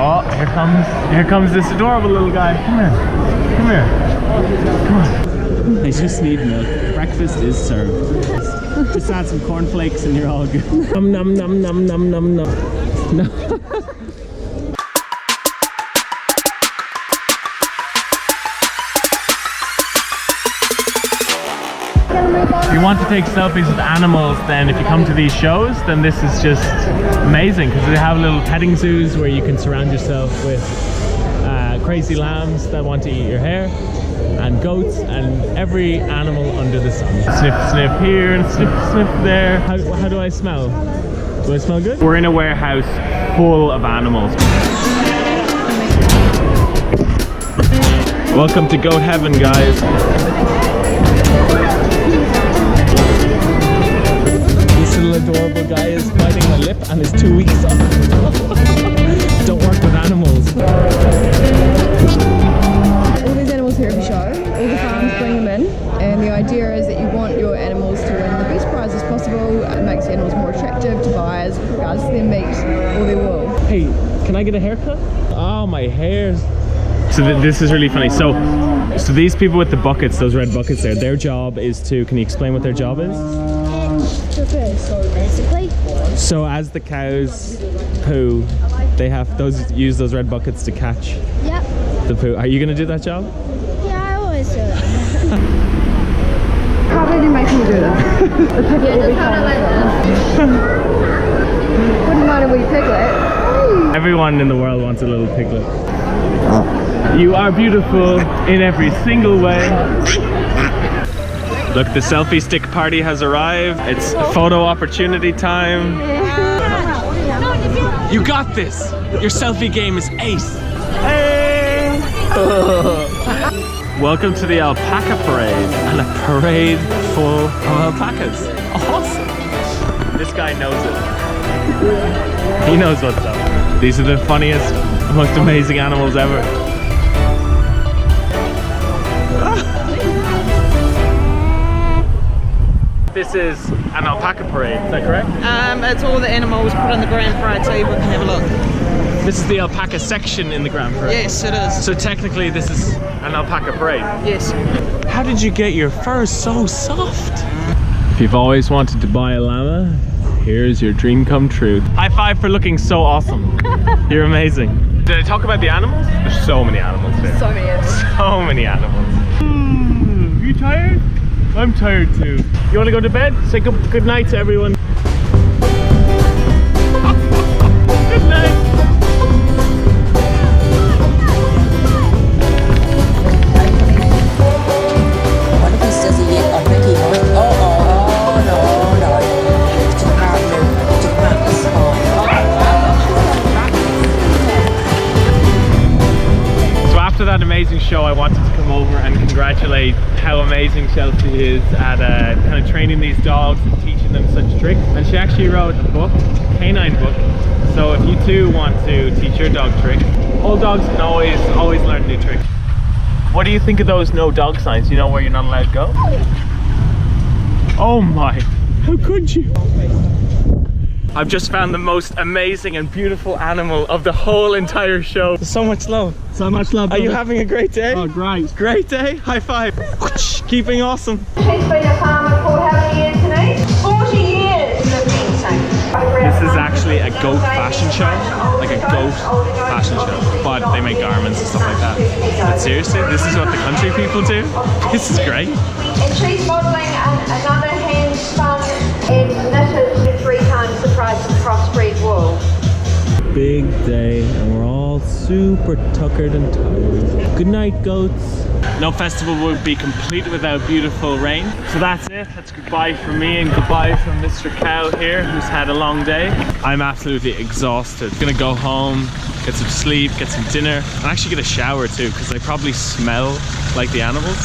Oh, here comes this adorable little guy. Come here. Come on. I just need milk. Breakfast is served. Just add some cornflakes and you're all good. Num num num num num num num. No. If you want to take selfies with animals, then if you come to these shows, then this is just amazing because they have little petting zoos where you can surround yourself with crazy lambs that want to eat your hair, and goats, and every animal under the sun. Sniff, sniff here and sniff, sniff there. How do I smell? Do I smell good? We're in a warehouse full of animals. Welcome to goat heaven, guys. This little adorable guy is biting my lip and is 2 weeks old. Don't work with animals. All these animals here at the show, all the farms bring them in, and the idea is that you want your animals to win the best prize as possible. It makes the animals more attractive to buyers, regardless of their meat or their wool. Hey, can I get a haircut? Oh, my hair's... So this is really funny. So these people with the buckets, those red buckets there, their job is to, can you explain what their job is? So basically, So as the cows poo, they have use those red buckets to catch Yep. the poo. Are you gonna do that job? Yeah, I always do that. can't really make me do this. The piglet will be fine. Wouldn't mind a wee piglet. Everyone in the world wants a little piglet. You are beautiful in every single way. Look, the selfie stick party has arrived. It's photo opportunity time. You got this! Your selfie game is ace! Hey! Welcome to the alpaca parade, and a parade full of alpacas. Awesome! This guy knows it. He knows what's up. These are the funniest, most amazing animals ever. This is an alpaca parade, is that correct? It's all the animals put in the grand parade so everyone can have a look. This is the alpaca section in the Grand Parade. Yes, it is. So technically this is an alpaca parade. Yes. How did you get your fur so soft? If you've always wanted to buy a llama, here's your dream come true. High five for looking so awesome. You're amazing. Did I talk about the animals? There's so many animals here. So many animals. So many animals. Are you tired? I'm tired too. You want to go to bed? Say good night to everyone. Good night. What if he says he ate a Mickey Mouse? Oh, no. Just not the So after that amazing show, I wanted to come over and congratulate how amazing Chelsea is at kind of training these dogs and teaching them such tricks. And she actually wrote a book, a canine book. So if you too want to teach your dog tricks, all dogs can always learn new tricks. What do you think of those no dog signs? You know where you're not allowed to go? Oh my, how could you? I've just found the most amazing and beautiful animal of the whole entire show. So much love. So much love. Are you having a great day? Oh, great. Great day? High five. Keeping awesome. She's been a farmer for how many years, Denise? 40 years in the fencing. This is actually a goat fashion show, like a goat fashion show, but they make garments and stuff like that. But seriously, this is what the country people do? This is great. And she's modelling another hand spun and knitted 3 times the price of crossbreed wool. Big day and we're all super tuckered and tired. Good night, goats. No festival would be complete without beautiful rain. So that's it. That's goodbye from me and goodbye from Mr. Cow here, who's had a long day. I'm absolutely exhausted. Gonna go home, get some sleep, get some dinner, and actually get a shower too, because I probably smell like the animals.